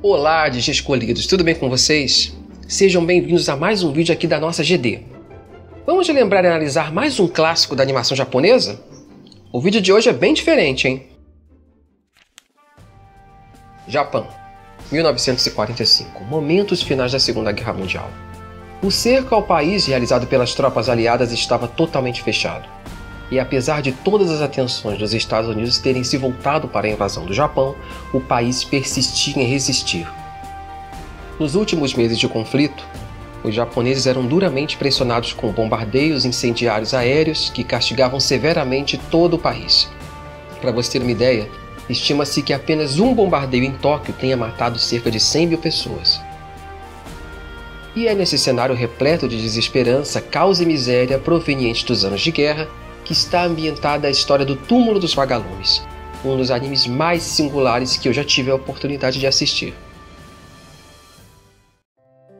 Olá, DJ escolhidos, tudo bem com vocês? Sejam bem-vindos a mais um vídeo aqui da nossa GD. Vamos lembrar e analisar mais um clássico da animação japonesa? O vídeo de hoje é bem diferente, hein? Japão, 1945, momentos finais da Segunda Guerra Mundial. O cerco ao país realizado pelas tropas aliadas estava totalmente fechado. E apesar de todas as atenções dos Estados Unidos terem se voltado para a invasão do Japão, o país persistia em resistir. Nos últimos meses de conflito, os japoneses eram duramente pressionados com bombardeios incendiários aéreos que castigavam severamente todo o país. Para você ter uma ideia, estima-se que apenas um bombardeio em Tóquio tenha matado cerca de 100 mil pessoas. E é nesse cenário repleto de desesperança, caos e miséria provenientes dos anos de guerra que está ambientada a história do Túmulo dos Vagalumes, um dos animes mais singulares que eu já tive a oportunidade de assistir.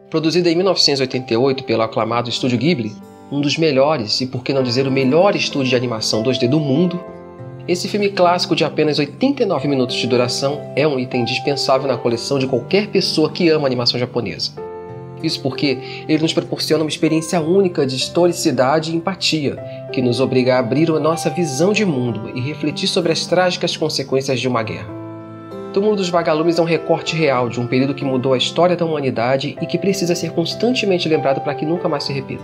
Produzido em 1988 pelo aclamado Estúdio Ghibli, um dos melhores e por que não dizer o melhor estúdio de animação 2D do mundo, esse filme clássico de apenas 89 minutos de duração é um item indispensável na coleção de qualquer pessoa que ama animação japonesa. Isso porque ele nos proporciona uma experiência única de historicidade e empatia, que nos obriga a abrir a nossa visão de mundo e refletir sobre as trágicas consequências de uma guerra. Túmulo dos Vagalumes é um recorte real de um período que mudou a história da humanidade e que precisa ser constantemente lembrado para que nunca mais se repita.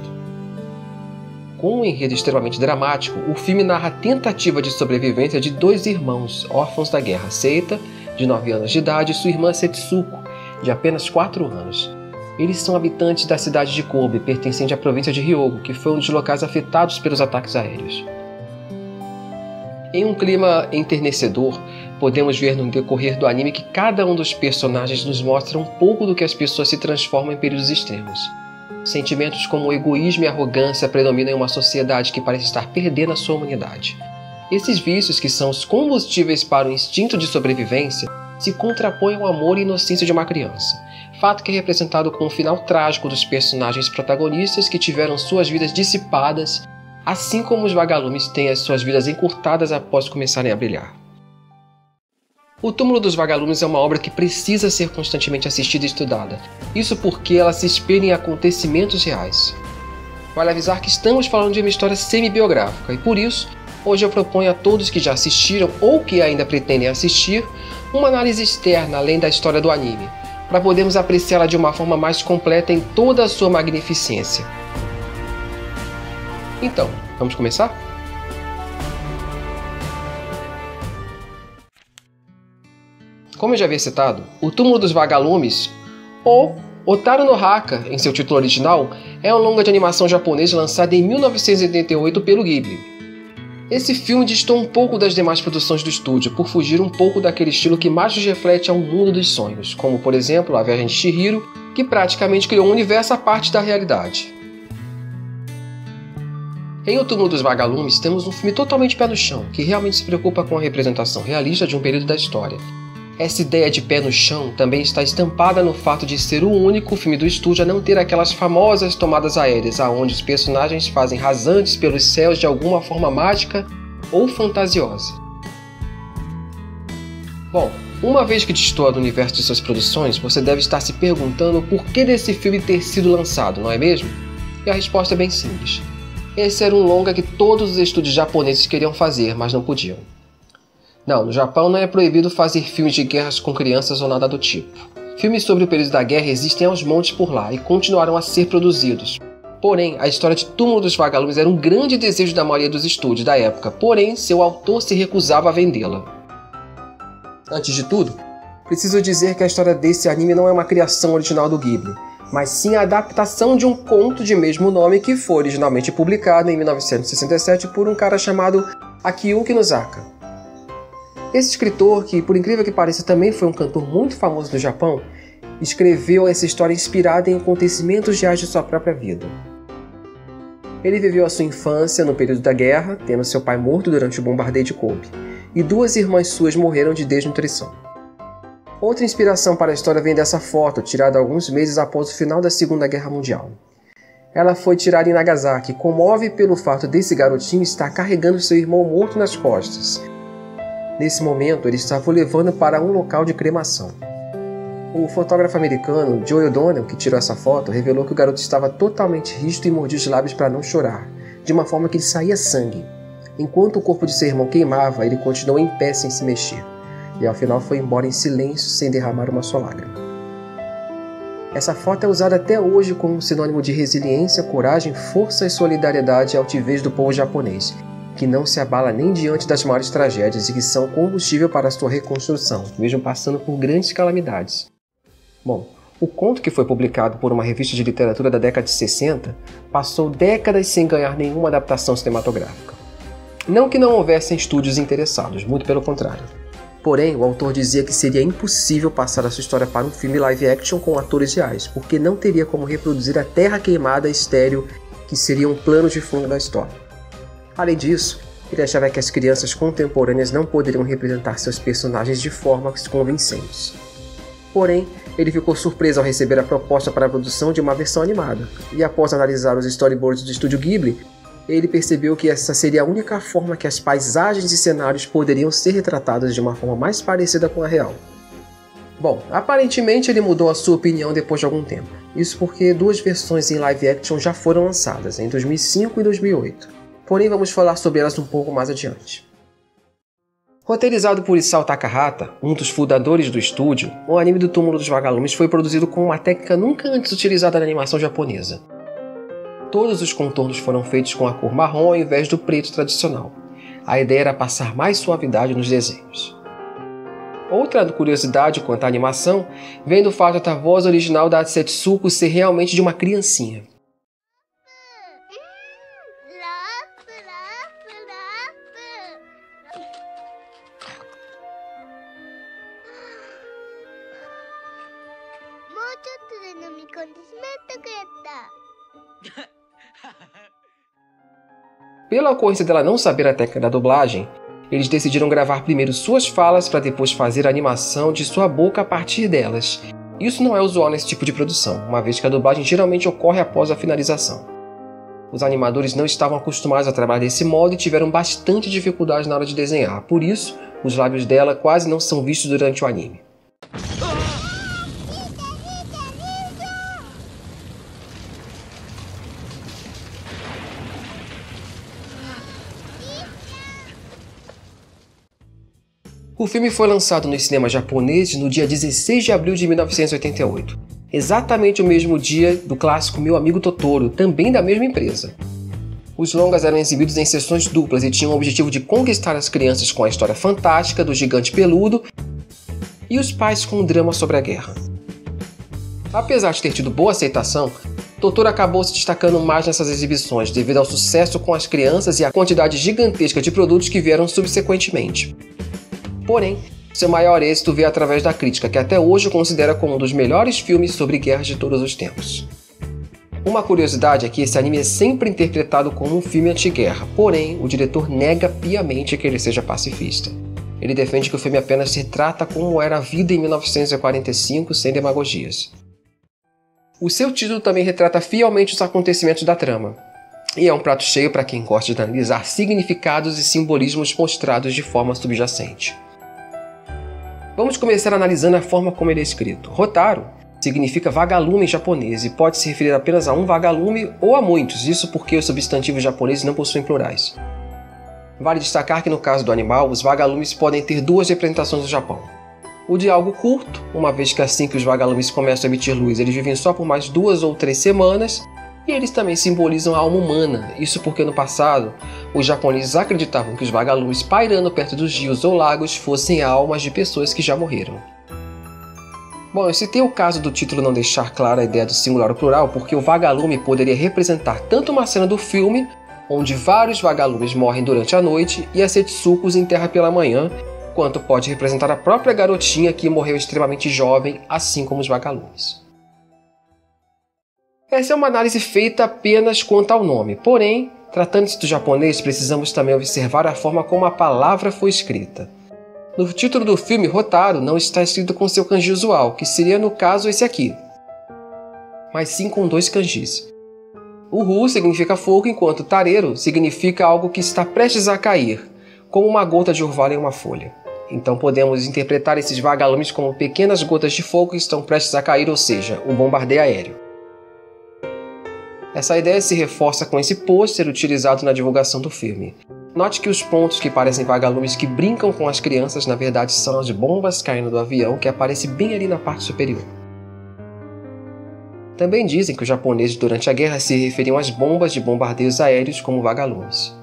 Com um enredo extremamente dramático, o filme narra a tentativa de sobrevivência de dois irmãos órfãos da guerra, Seita, de 9 anos de idade, e sua irmã Setsuko, de apenas 4 anos. Eles são habitantes da cidade de Kobe, pertencente à província de Hyogo, que foi um dos locais afetados pelos ataques aéreos. Em um clima enternecedor, podemos ver no decorrer do anime que cada um dos personagens nos mostra um pouco do que as pessoas se transformam em períodos extremos. Sentimentos como egoísmo e arrogância predominam em uma sociedade que parece estar perdendo a sua humanidade. Esses vícios, que são os combustíveis para o instinto de sobrevivência, se contrapõem ao amor e inocência de uma criança. Fato que é representado com o final trágico dos personagens protagonistas que tiveram suas vidas dissipadas, assim como os vagalumes têm as suas vidas encurtadas após começarem a brilhar. O Túmulo dos Vagalumes é uma obra que precisa ser constantemente assistida e estudada, isso porque ela se espelha em acontecimentos reais. Vale avisar que estamos falando de uma história semi-biográfica e por isso, hoje eu proponho a todos que já assistiram ou que ainda pretendem assistir, uma análise externa além da história do anime, para podermos apreciá-la de uma forma mais completa em toda a sua magnificência. Então, vamos começar? Como eu já havia citado, O Túmulo dos Vagalumes, ou Otaru no Haka, em seu título original, é um longa de animação japonês lançado em 1988 pelo Ghibli. Esse filme distou um pouco das demais produções do estúdio, por fugir um pouco daquele estilo que mais nos reflete ao mundo dos sonhos, como por exemplo A Viagem de Chihiro, que praticamente criou um universo à parte da realidade. Em O Túmulo dos Vagalumes temos um filme totalmente pé no chão, que realmente se preocupa com a representação realista de um período da história. Essa ideia de pé no chão também está estampada no fato de ser o único filme do estúdio a não ter aquelas famosas tomadas aéreas, aonde os personagens fazem rasantes pelos céus de alguma forma mágica ou fantasiosa. Bom, uma vez que destoa do universo de suas produções, você deve estar se perguntando o porquê desse filme ter sido lançado, não é mesmo? E a resposta é bem simples. Esse era um longa que todos os estúdios japoneses queriam fazer, mas não podiam. Não, no Japão não é proibido fazer filmes de guerras com crianças ou nada do tipo. Filmes sobre o período da guerra existem aos montes por lá e continuaram a ser produzidos. Porém, a história de Túmulo dos Vagalumes era um grande desejo da maioria dos estúdios da época, porém seu autor se recusava a vendê-la. Antes de tudo, preciso dizer que a história desse anime não é uma criação original do Ghibli, mas sim a adaptação de um conto de mesmo nome que foi originalmente publicado em 1967 por um cara chamado Akiyuki Nozaka. Esse escritor, que por incrível que pareça também foi um cantor muito famoso do Japão, escreveu essa história inspirada em acontecimentos reais de sua própria vida. Ele viveu a sua infância no período da guerra, tendo seu pai morto durante o bombardeio de Kobe, e 2 irmãs suas morreram de desnutrição. Outra inspiração para a história vem dessa foto, tirada alguns meses após o final da Segunda Guerra Mundial. ela foi tirada em Nagasaki, comove pelo fato desse garotinho estar carregando seu irmão morto nas costas. Nesse momento, ele estava o levando para um local de cremação. O fotógrafo americano Joe O'Donnell, que tirou essa foto, revelou que o garoto estava totalmente rígido e mordia os lábios para não chorar, de uma forma que lhe saía sangue. Enquanto o corpo de seu irmão queimava, ele continuou em pé sem se mexer, e ao final foi embora em silêncio sem derramar uma só lágrima. Essa foto é usada até hoje como um sinônimo de resiliência, coragem, força e solidariedade e altivez do povo japonês, que não se abala nem diante das maiores tragédias e que são combustível para a sua reconstrução, mesmo passando por grandes calamidades. Bom, o conto, que foi publicado por uma revista de literatura da década de 60, passou décadas sem ganhar nenhuma adaptação cinematográfica. Não que não houvessem estúdios interessados, muito pelo contrário. Porém, o autor dizia que seria impossível passar a sua história para um filme live action com atores reais, porque não teria como reproduzir a terra queimada estéril que seria um plano de fundo da história. Além disso, ele achava que as crianças contemporâneas não poderiam representar seus personagens de formas convincentes. Porém, ele ficou surpreso ao receber a proposta para a produção de uma versão animada, e após analisar os storyboards do estúdio Ghibli, ele percebeu que essa seria a única forma que as paisagens e cenários poderiam ser retratadas de uma forma mais parecida com a real. Bom, aparentemente ele mudou a sua opinião depois de algum tempo. Isso porque duas versões em live action já foram lançadas, em 2005 e 2008. Porém, vamos falar sobre elas um pouco mais adiante. Roteirizado por Isao Takahata, um dos fundadores do estúdio, o anime do Túmulo dos Vagalumes foi produzido com uma técnica nunca antes utilizada na animação japonesa. Todos os contornos foram feitos com a cor marrom ao invés do preto tradicional. A ideia era passar mais suavidade nos desenhos. Outra curiosidade quanto à animação vem do fato da voz original da Setsuko ser realmente de uma criancinha. Pela ocorrência dela não saber a técnica da dublagem, eles decidiram gravar primeiro suas falas para depois fazer a animação de sua boca a partir delas. Isso não é usual nesse tipo de produção, uma vez que a dublagem geralmente ocorre após a finalização. Os animadores não estavam acostumados a trabalhar desse modo e tiveram bastante dificuldade na hora de desenhar, por isso, os lábios dela quase não são vistos durante o anime. O filme foi lançado nos cinemas japoneses no dia 16 de abril de 1988, exatamente o mesmo dia do clássico Meu Amigo Totoro, também da mesma empresa. Os longas eram exibidos em sessões duplas e tinham o objetivo de conquistar as crianças com a história fantástica do gigante peludo e os pais com um drama sobre a guerra. Apesar de ter tido boa aceitação, Totoro acabou se destacando mais nessas exibições devido ao sucesso com as crianças e à quantidade gigantesca de produtos que vieram subsequentemente. Porém, seu maior êxito veio através da crítica, que até hoje o considera como um dos melhores filmes sobre guerras de todos os tempos. Uma curiosidade é que esse anime é sempre interpretado como um filme anti-guerra, porém, o diretor nega piamente que ele seja pacifista. Ele defende que o filme apenas retrata como era a vida em 1945, sem demagogias. O seu título também retrata fielmente os acontecimentos da trama, e é um prato cheio para quem gosta de analisar significados e simbolismos mostrados de forma subjacente. Vamos começar analisando a forma como ele é escrito. Hotaru significa vagalume em japonês e pode se referir apenas a um vagalume ou a muitos, isso porque os substantivos japoneses não possuem plurais. Vale destacar que no caso do animal, os vagalumes podem ter duas representações no Japão. O de algo curto, uma vez que assim que os vagalumes começam a emitir luz, eles vivem só por mais 2 ou 3 semanas, e eles também simbolizam a alma humana, isso porque no passado, os japoneses acreditavam que os vagalumes pairando perto dos rios ou lagos fossem almas de pessoas que já morreram. Bom, eu citei o caso do título não deixar clara a ideia do singular ou plural, porque o vagalume poderia representar tanto uma cena do filme, onde vários vagalumes morrem durante a noite e a Setsuko os enterra pela manhã, quanto pode representar a própria garotinha que morreu extremamente jovem, assim como os vagalumes. Essa é uma análise feita apenas quanto ao nome, porém, tratando-se do japonês, precisamos também observar a forma como a palavra foi escrita. No título do filme, Hotaru não está escrito com seu kanji usual, que seria no caso esse aqui, mas sim com 2 kanjis. Uhu significa fogo, enquanto Tareru significa algo que está prestes a cair, como uma gota de orvalho em uma folha. Então podemos interpretar esses vagalumes como pequenas gotas de fogo que estão prestes a cair, ou seja, um bombardeio aéreo. Essa ideia se reforça com esse pôster utilizado na divulgação do filme. Note que os pontos que parecem vagalumes que brincam com as crianças na verdade são as bombas caindo do avião que aparece bem ali na parte superior. Também dizem que os japoneses durante a guerra se referiam às bombas de bombardeios aéreos como vagalumes.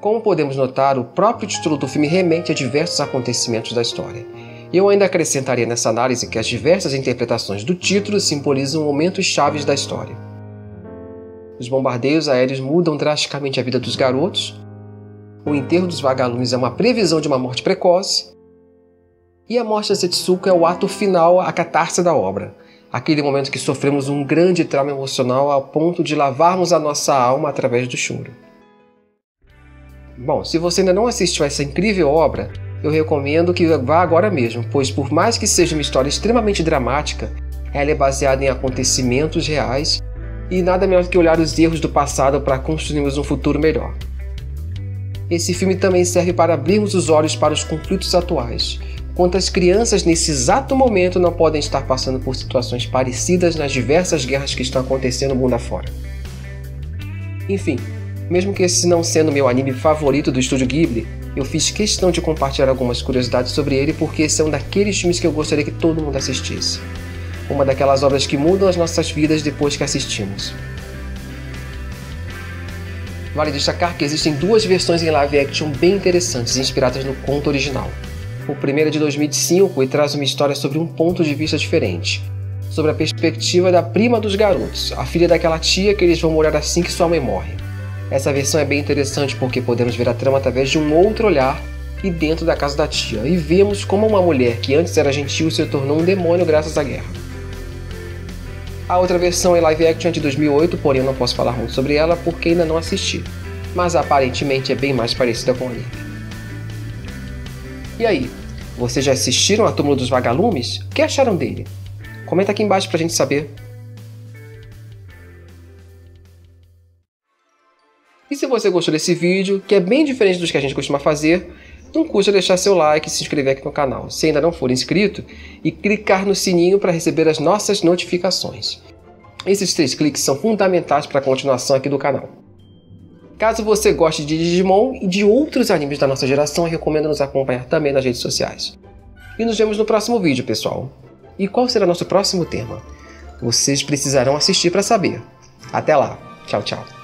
Como podemos notar, o próprio título do filme remete a diversos acontecimentos da história. Eu ainda acrescentaria nessa análise que as diversas interpretações do título simbolizam momentos chaves da história. Os bombardeios aéreos mudam drasticamente a vida dos garotos, o enterro dos vagalumes é uma previsão de uma morte precoce, e a morte da Setsuko é o ato final, a catarse da obra, aquele momento que sofremos um grande trauma emocional ao ponto de lavarmos a nossa alma através do choro. Bom, se você ainda não assistiu a essa incrível obra, eu recomendo que vá agora mesmo, pois por mais que seja uma história extremamente dramática, ela é baseada em acontecimentos reais e nada melhor do que olhar os erros do passado para construirmos um futuro melhor. Esse filme também serve para abrirmos os olhos para os conflitos atuais. Quantas crianças nesse exato momento não podem estar passando por situações parecidas nas diversas guerras que estão acontecendo no mundo afora. Enfim, mesmo que esse não sendo meu anime favorito do estúdio Ghibli, eu fiz questão de compartilhar algumas curiosidades sobre ele porque esse é um daqueles filmes que eu gostaria que todo mundo assistisse. Uma daquelas obras que mudam as nossas vidas depois que assistimos. Vale destacar que existem duas versões em live action bem interessantes, inspiradas no conto original. O primeiro é de 2005 e traz uma história sobre um ponto de vista diferente, sobre a perspectiva da prima dos garotos, a filha daquela tia que eles vão morar assim que sua mãe morre. Essa versão é bem interessante porque podemos ver a trama através de um outro olhar e dentro da casa da tia, e vemos como uma mulher que antes era gentil se tornou um demônio graças à guerra. A outra versão é live action de 2008, porém eu não posso falar muito sobre ela porque ainda não assisti, mas aparentemente é bem mais parecida com o anime. E aí, vocês já assistiram a Túmulo dos Vagalumes? O que acharam dele? Comenta aqui embaixo pra gente saber. E se você gostou desse vídeo, que é bem diferente dos que a gente costuma fazer, não custa deixar seu like e se inscrever aqui no canal, se ainda não for inscrito, e clicar no sininho para receber as nossas notificações. Esses 3 cliques são fundamentais para a continuação aqui do canal. Caso você goste de Digimon e de outros animes da nossa geração, eu recomendo nos acompanhar também nas redes sociais. E nos vemos no próximo vídeo, pessoal. E qual será nosso próximo tema? Vocês precisarão assistir para saber. Até lá. Tchau, tchau.